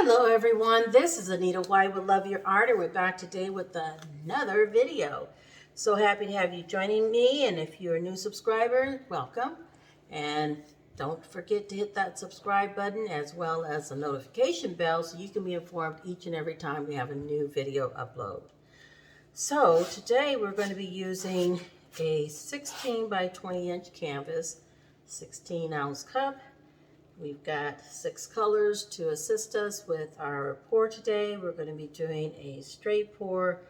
Hello everyone, this is Anita White with Love Your Art, and we're back today with another video. So happy to have you joining me, and if you're a new subscriber, welcome. And don't forget to hit that subscribe button as well as the notification bell so you can be informed each and every time we have a new video upload. So today we're going to be using a 16 by 20 inch canvas, 16-ounce cup. We've got 6 colors to assist us with our pour today. We're going to be doing a straight pour,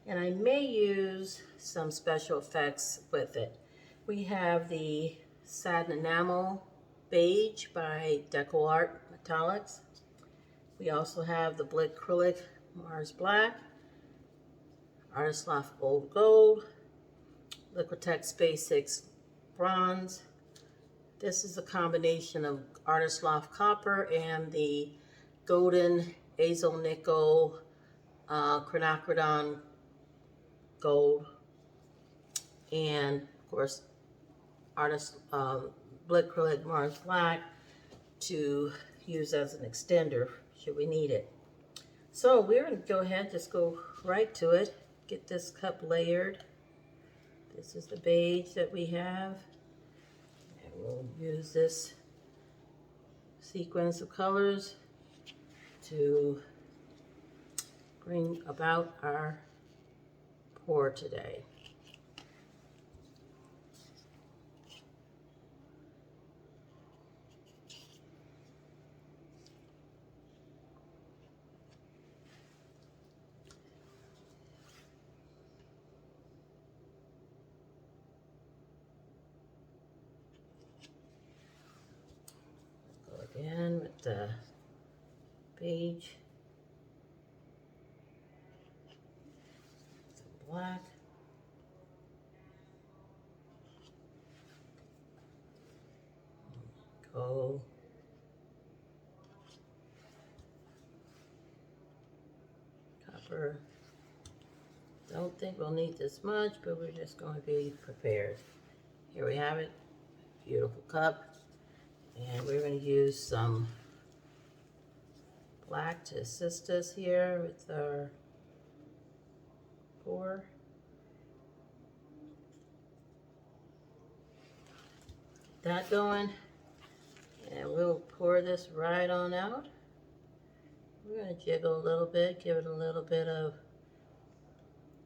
and I may use some special effects with it. We have the Satin Enamel Beige by DecoArt Metallics. We also have the Blickrylic Mars Black, Artist Loft Old Gold, Liquitex Basics Bronze. This is a combination of Artist Loft Copper and the golden Azo Nickel Quinacridone Gold, and of course Artist Blickrylic Mars Black to use as an extender should we need it. So we're going to go ahead, just go right to it, get this cup layered. This is the beige that we have. We'll use this sequence of colors to bring about our pour today. Again with the beige, some black, gold, copper. Don't think we'll need this much, but we're just going to be prepared. Here we have it, beautiful cup. And we're going to use some black to assist us here with our pour. Get that going. And we'll pour this right on out. We're going to jiggle a little bit, give it a little bit of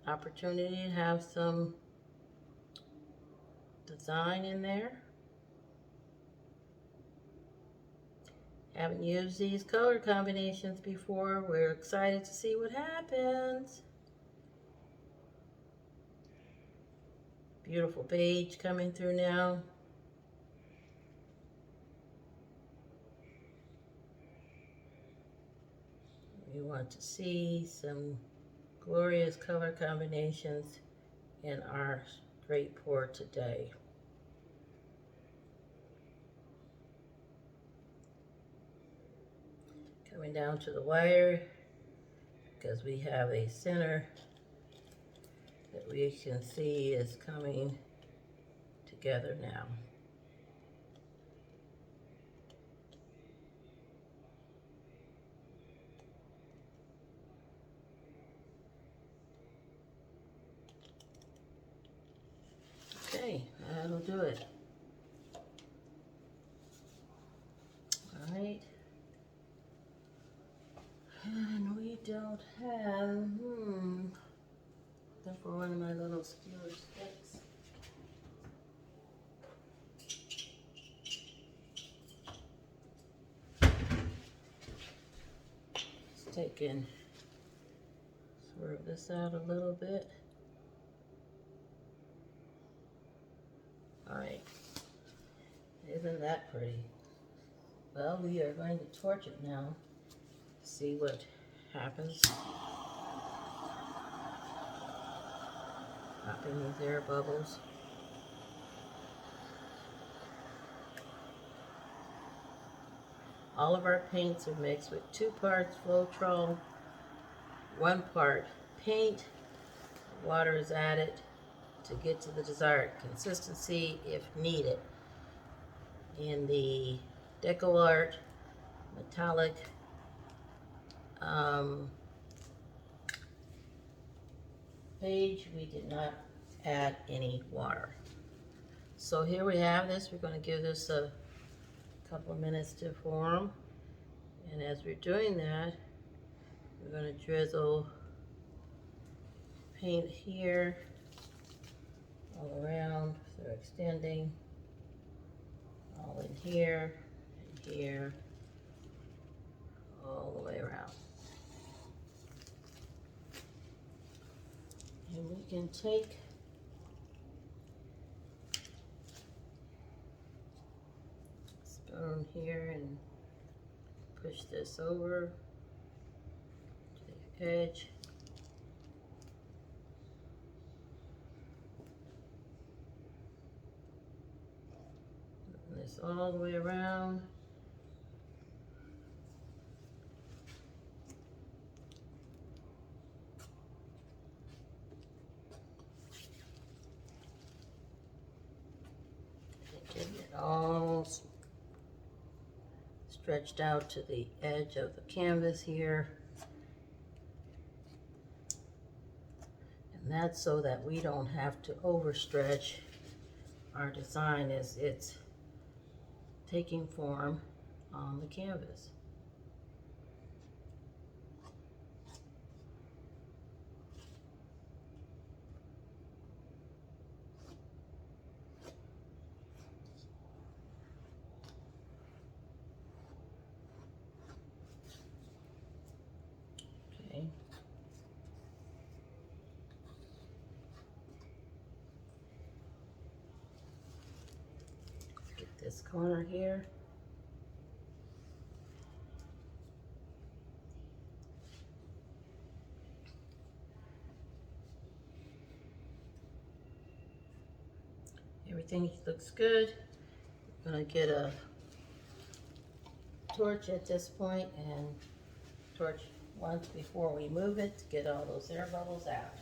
opportunity to have some design in there. Haven't used these color combinations before. We're excited to see what happens. Beautiful beige coming through now. We want to see some glorious color combinations in our straight pour today. Coming down to the wire because we have a center that we can see is coming together now. Okay, that'll do it. All right. And we don't have, looking for one of my little skewer sticks. Just taking, swerve this out a little bit. All right, isn't that pretty? Well, we are going to torch it now. See what happens. Popping these air bubbles. All of our paints are mixed with 2 parts Floetrol, 1 part paint. Water is added to get to the desired consistency if needed. In the DecoArt metallic Beige, we did not add any water. So here we have this. We're going to give this a couple of minutes to form. And as we're doing that, we're going to drizzle paint here, all around, so extending, all in here, and here, all the way around. And we can take a spoon here and push this over to the edge. Moving this all the way around. Getting it all stretched out to the edge of the canvas here. And that's so that we don't have to overstretch our design as it's taking form on the canvas. Okay. Get this corner here. Everything looks good. I'm gonna get a torch at this point and torch once before we move it to get all those air bubbles out.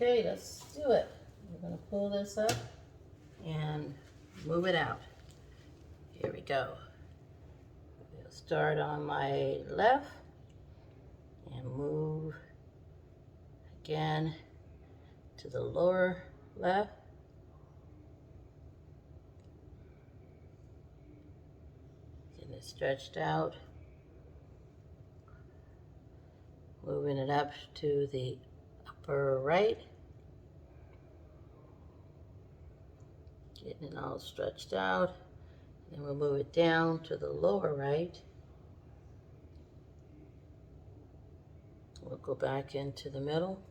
Okay, let's do it. We're going to pull this up and move it out. Here we go. We'll start on my left and move again to the lower left. Getting it stretched out. Moving it up to the upper right. Getting it all stretched out. Then we'll move it down to the lower right. We'll go back into the middle.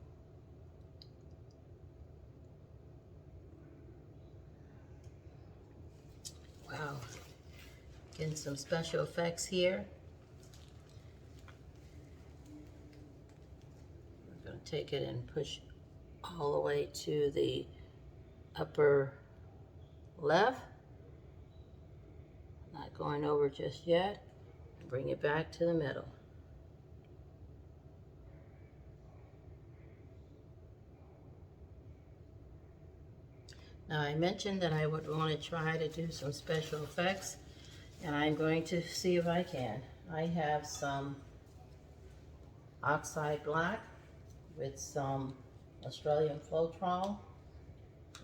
Wow, getting some special effects here. We're going to take it and push all the way to the upper left. Not going over just yet. Bring it back to the middle. Now I mentioned that I would want to try to do some special effects, and I'm going to see if I can. I have some oxide black with some Australian Floetrol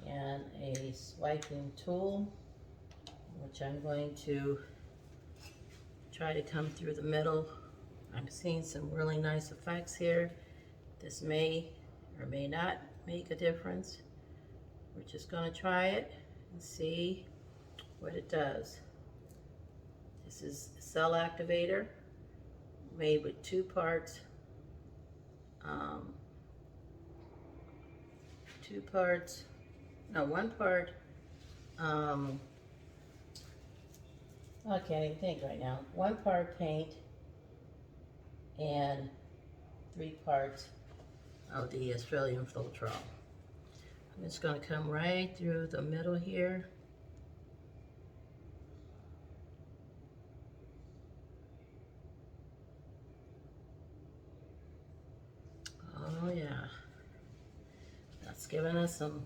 and a swiping tool, which I'm going to try to come through the middle. I'm seeing some really nice effects here. This may or may not make a difference. We're just going to try it and see what it does. This is a cell activator made with one part, I can't even think right now. 1 part paint and 3 parts of the Australian Floetrol. I'm just going to come right through the middle here. Oh yeah, that's giving us some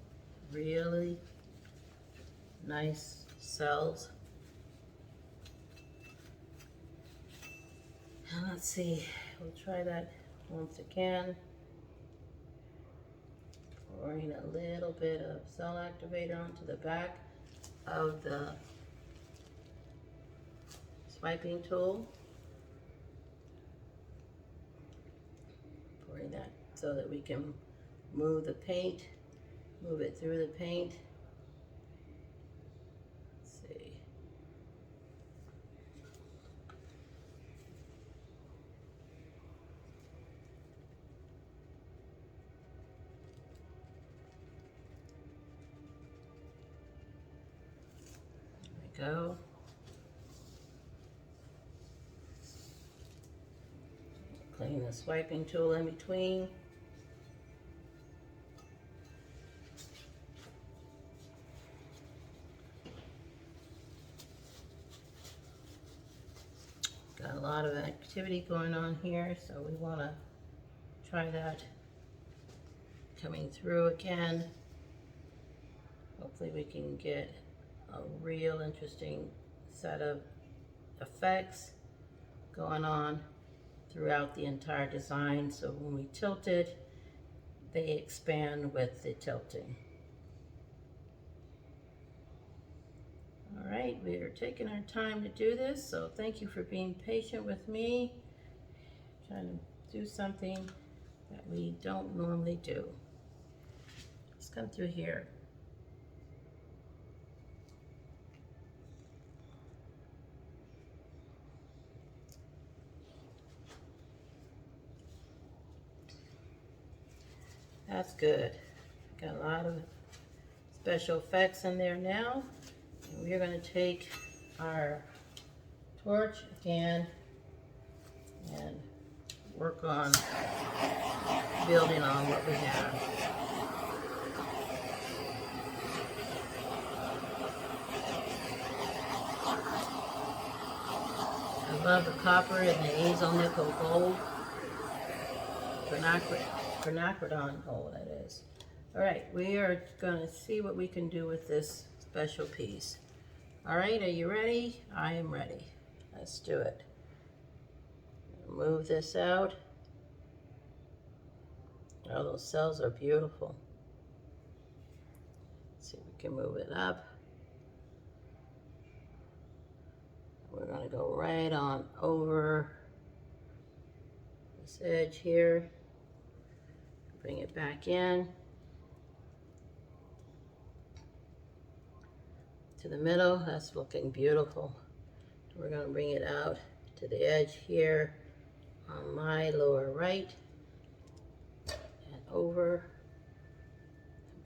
really nice cells. And let's see, we'll try that once again. Pouring a little bit of cell activator onto the back of the swiping tool. Pouring that so that we can move the paint, move it through the paint. Let's see. There we go. Clean the swiping tool in between. Got a lot of activity going on here, so we want to try that coming through again. Hopefully we can get a real interesting set of effects going on throughout the entire design, so when we tilt it, they expand with the tilting. All right, we are taking our time to do this, so thank you for being patient with me. Trying to do something that we don't normally do. Let's come through here. That's good. Got a lot of special effects in there now. And we're going to take our torch again and work on building on what we have. I love the copper and the hazel nickel gold. Quinacridone gold, that is. All right, we are going to see what we can do with this special piece. All right, are you ready? I am ready. Let's do it. Move this out. Oh, those cells are beautiful. Let's see if we can move it up. We're going to go right on over this edge here. Bring it back in to the middle. That's looking beautiful. We're going to bring it out to the edge here on my lower right and over,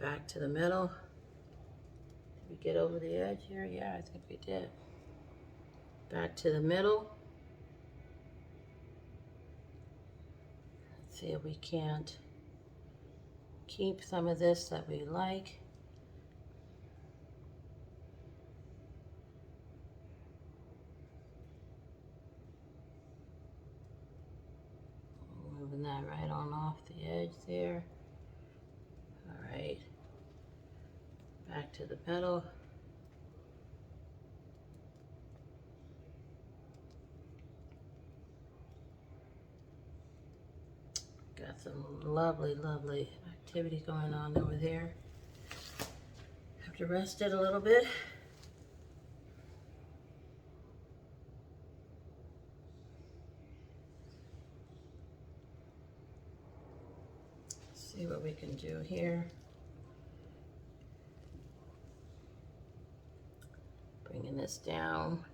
back to the middle. Did we get over the edge here? Yeah, I think we did. Back to the middle. Let's see if we can't keep some of this that we like. Moving that right on off the edge there. All right, back to the middle. Got some lovely, lovely activity going on over there. Have to rest it a little bit. See what we can do here. Bringing this down.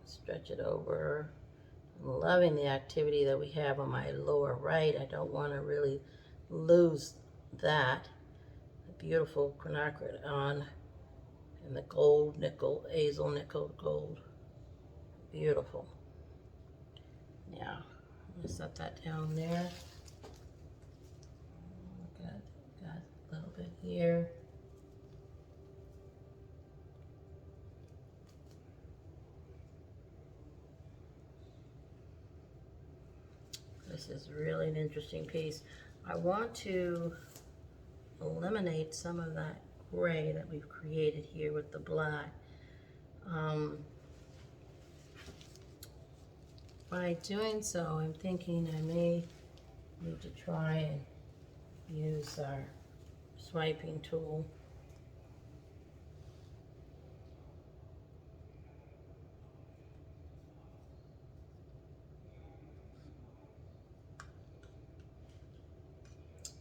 Stretch it over. I'm loving the activity that we have on my lower right. I don't want to really lose that. The beautiful quinacridone and the gold nickel, hazel nickel gold. Beautiful. Now, I'm going to set that down there. here. This is really an interesting piece. I want to eliminate some of that gray that we've created here with the black. By doing so, I'm thinking I may need to try and use our swiping tool.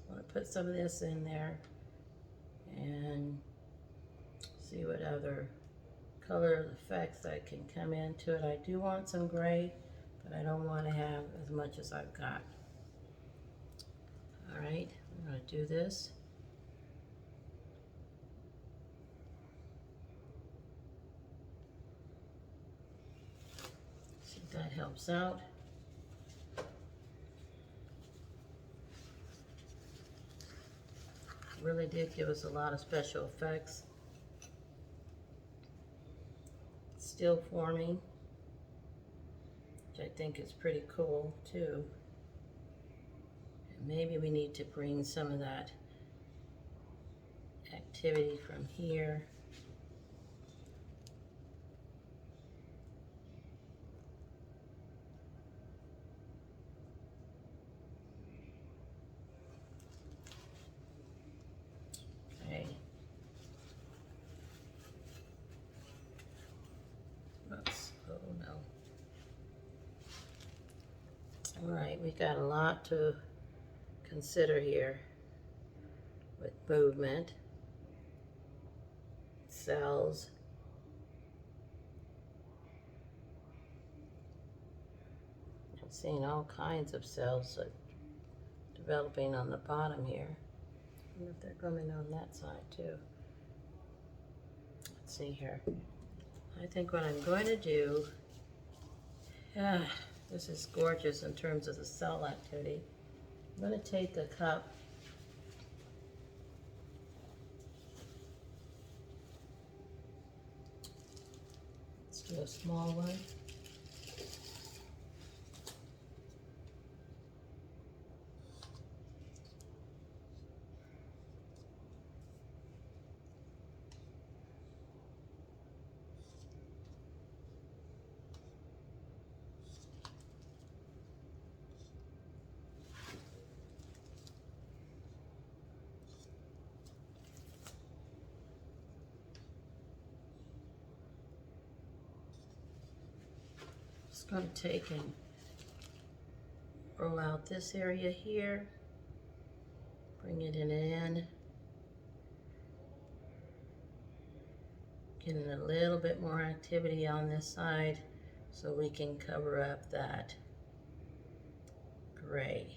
I want to put some of this in there and see what other color effects I can come into it. I do want some gray, but I don't want to have as much as I've got. All right, I'm going to do this. See if that helps out. Really did give us a lot of special effects. It's still forming, which I think is pretty cool too. And maybe we need to bring some of that activity from here. Okay. Oops. Oh no. All right, we got a lot to consider here with movement, cells, I'm seeing all kinds of cells developing on the bottom here. I wonder if they're coming on that side too. Let's see here. I think what I'm going to do, this is gorgeous in terms of the cell activity. I'm going to take the cup let's do a small one. Just going to take and roll out this area here, bring it in, getting a little bit more activity on this side so we can cover up that gray.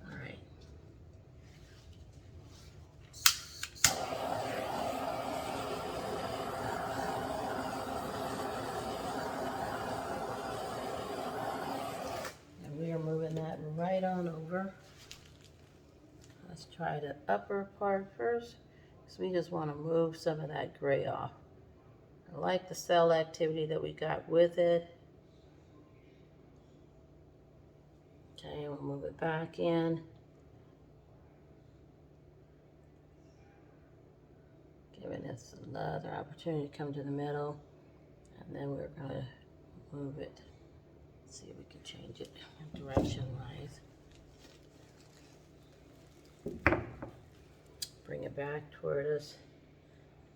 All right. And we are moving that right on over. Let's try the upper part first, because we just want to move some of that gray off. I like the cell activity that we got with it. Okay, we'll move it back in. Giving us another opportunity to come to the middle. And then we're going to move it. Let's see if we can change it direction-wise. Bring it back toward us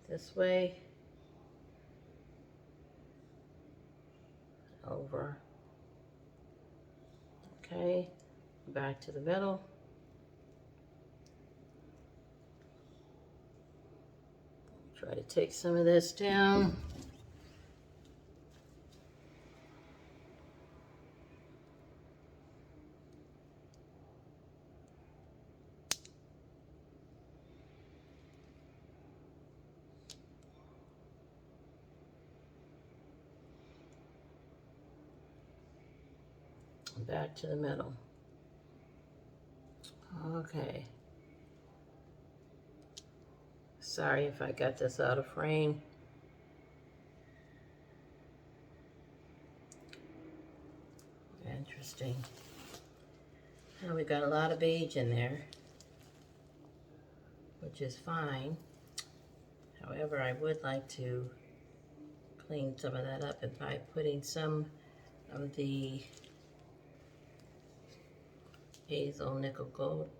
this way. Over. Okay, back to the middle. Try to take some of this down. and back to the middle. Okay. Sorry if I got this out of frame. Interesting. Now we got a lot of beige in there, which is fine. However, I would like to clean some of that up by putting some of the hazel nickel gold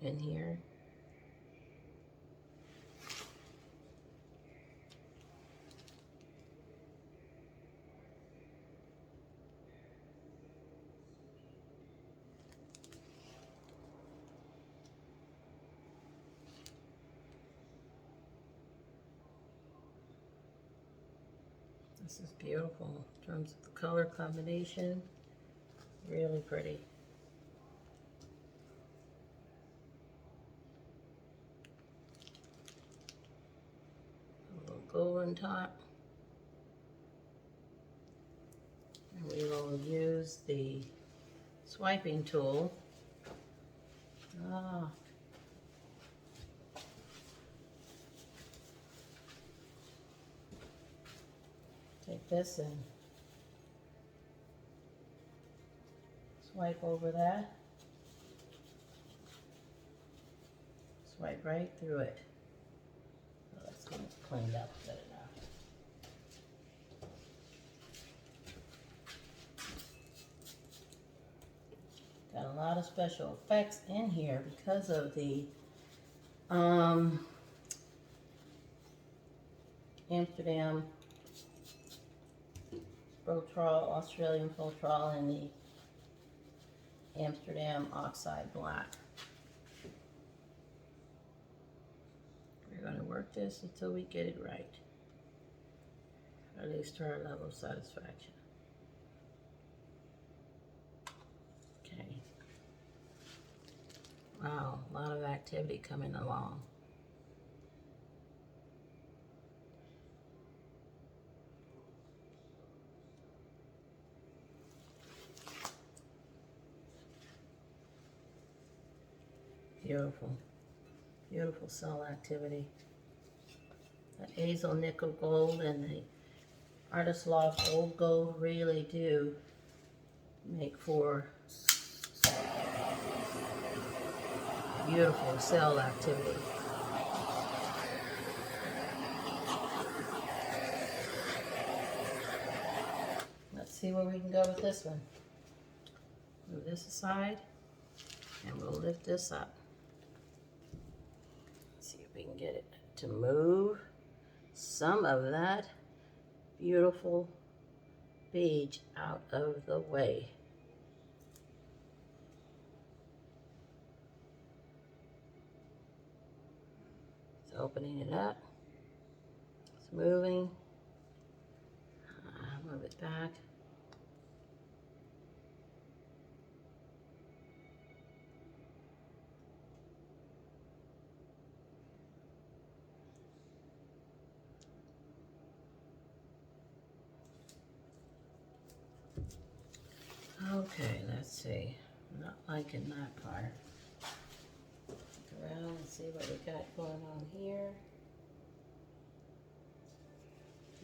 in here. This is beautiful in terms of the color combination. Really pretty. A little gold on top. And we will use the swiping tool. Take this and swipe over that. Swipe right through it. Well, that's going to clean up good enough. Got a lot of special effects in here because of the Amsterdam Floetrol, Australian Floetrol, and the Amsterdam Oxide Black. We're going to work this until we get it right, at least to our level of satisfaction. Okay. Wow, a lot of activity coming along. Beautiful, beautiful cell activity. The hazel nickel gold and the Artist Loft old gold really do make for beautiful cell activity. Let's see where we can go with this one. Move this aside and we'll lift this up. See if we can get it to move some of that beautiful beige out of the way. It's opening it up. It's moving. Move it back. Okay, let's see. I'm not liking that part. Look around and see what we got going on here.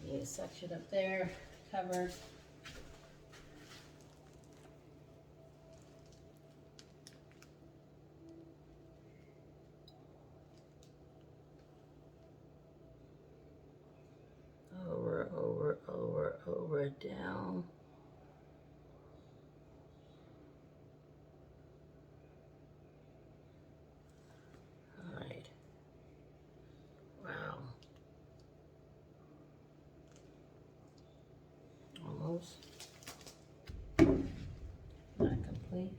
Need a section up there covered. Over, down. All right. Wow. Almost. Not complete.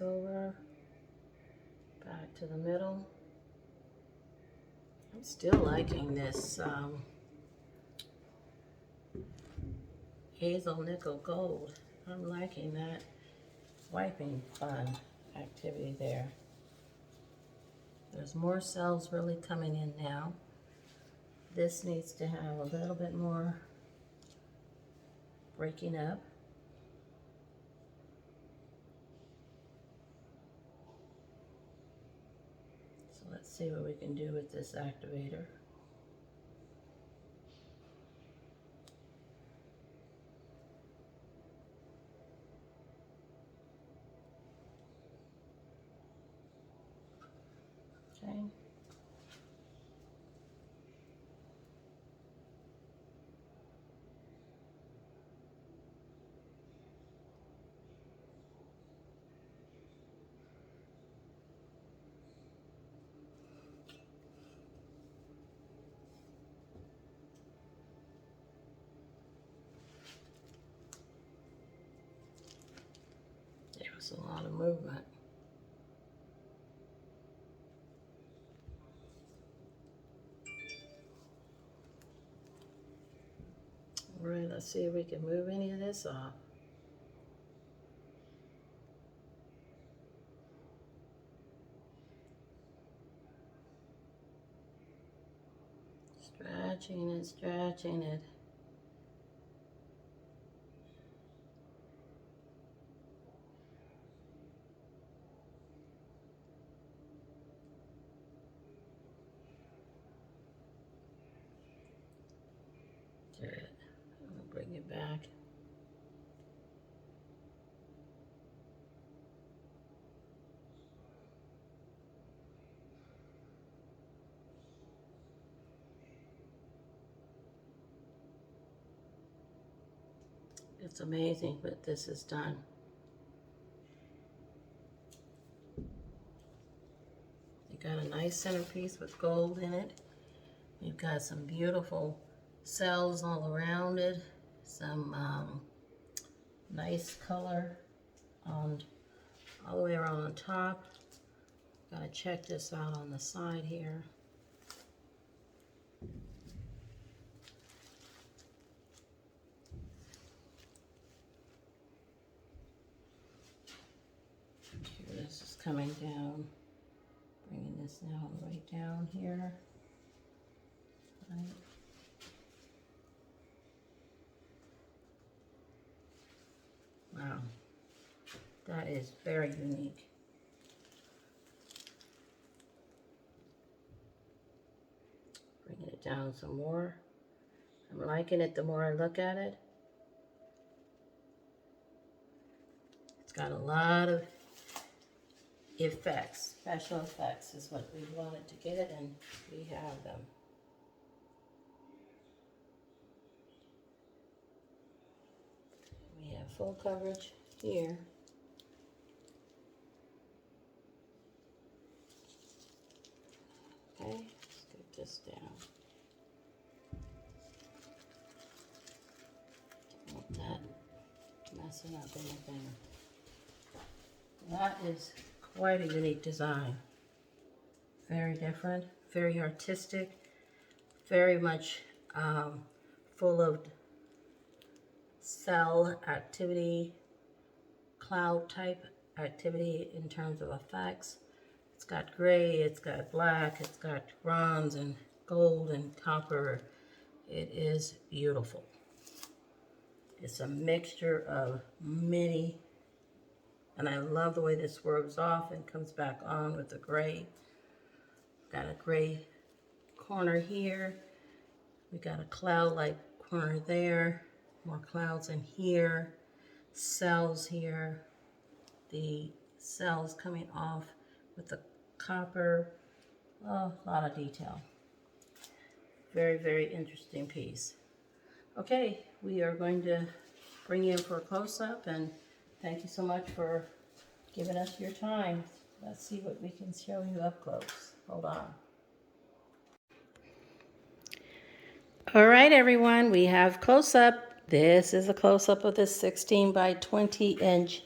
Over, back to the middle. I'm still liking this hazel nickel gold. I'm liking that. wiping fun activity there. There's more cells really coming in now. This needs to have a little bit more breaking up. So let's see what we can do with this activator. Okay. There was a lot of movement. All right, let's see if we can move any of this off. Stretching it, stretching it. Good. I'm gonna bring it back. It's amazing what this has done. You got a nice centerpiece with gold in it. You've got some beautiful cells all around it. Some nice color on all the way around on top. Gotta check this out on the side here. Here, this is coming down. Bringing this now right down here. Right. Wow, that is very unique. Bringing it down some more. I'm liking it the more I look at it. It's got a lot of effects. Special effects is what we wanted to get, and we have them. We have full coverage here. Okay, let's get this down. Don't want that messing up anything. That is quite a unique design. Very different, very artistic, very much full of cell activity, cloud type activity in terms of effects. It's got gray, it's got black, it's got bronze and gold and copper. It is beautiful. It's a mixture of many, and I love the way this swerves off and comes back on with the gray. Got a gray corner here. We got a cloud-like corner there. More clouds in here. Cells here. The cells coming off with the copper. Oh, a lot of detail. Very, very interesting piece. Okay, we are going to bring you in for a close-up, and thank you so much for giving us your time. Let's see what we can show you up close. Hold on. All right, everyone, we have close-up. This is a close-up of this 16 by 20 inch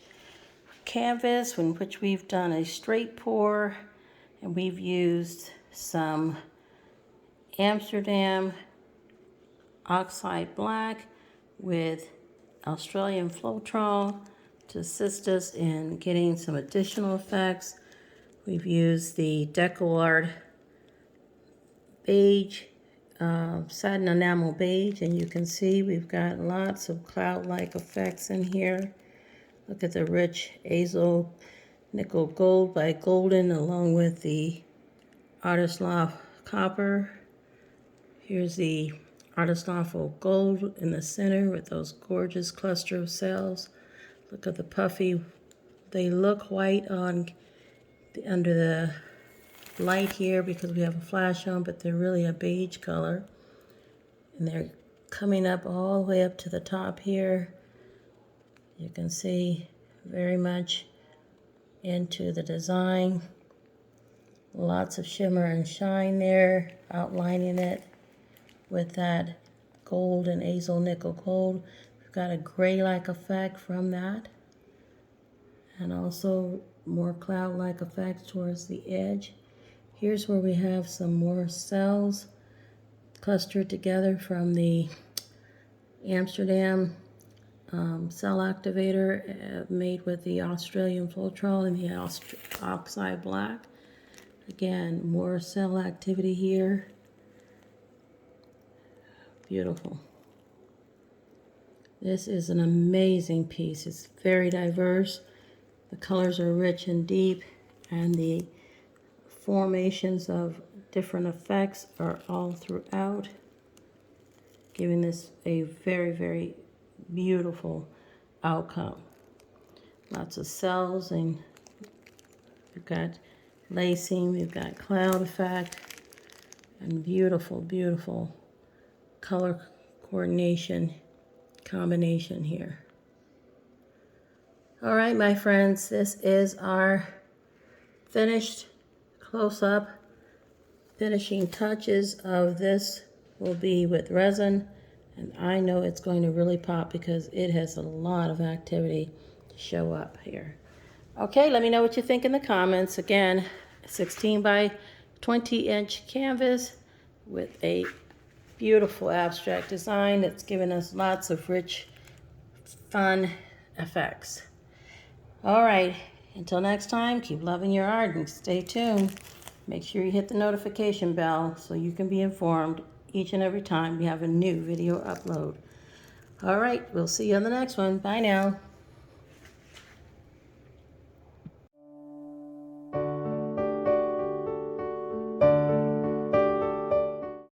canvas in which we've done a straight pour, and we've used some Amsterdam oxide black with Australian Floetrol to assist us in getting some additional effects. We've used the DecoArt Beige, Satin Enamel Beige, and you can see we've got lots of cloud-like effects in here. Look at the rich Azo Nickel Gold by Golden, along with the Artist Loft Copper. Here's the Artist Loft Gold in the center with those gorgeous cluster of cells. Look at the puffy. They look white on under the light here because we have a flash on, but they're really a beige color. And they're coming up all the way up to the top here. You can see very much into the design. Lots of shimmer and shine there, outlining it with that gold and Azo Nickel Gold. We've got a gray-like effect from that. And also more cloud-like effects towards the edge. Here's where we have some more cells clustered together from the Amsterdam cell activator made with the Australian Floetrol and the oxide black. Again, more cell activity here. Beautiful. This is an amazing piece. It's very diverse. The colors are rich and deep, and the formations of different effects are all throughout, giving this a very, very beautiful outcome. Lots of cells, and we've got lacing, we've got cloud effect, and beautiful, beautiful color coordination combination here. All right, my friends, this is our finished close-up. Finishing touches of this will be with resin, and I know it's going to really pop because it has a lot of activity to show up here. Okay, let me know what you think in the comments. Again, 16 by 20 inch canvas with a beautiful abstract design that's given us lots of rich, fun effects. All right, until next time, keep loving your art and stay tuned. Make sure you hit the notification bell so you can be informed each and every time we have a new video upload. All right, we'll see you on the next one. Bye now.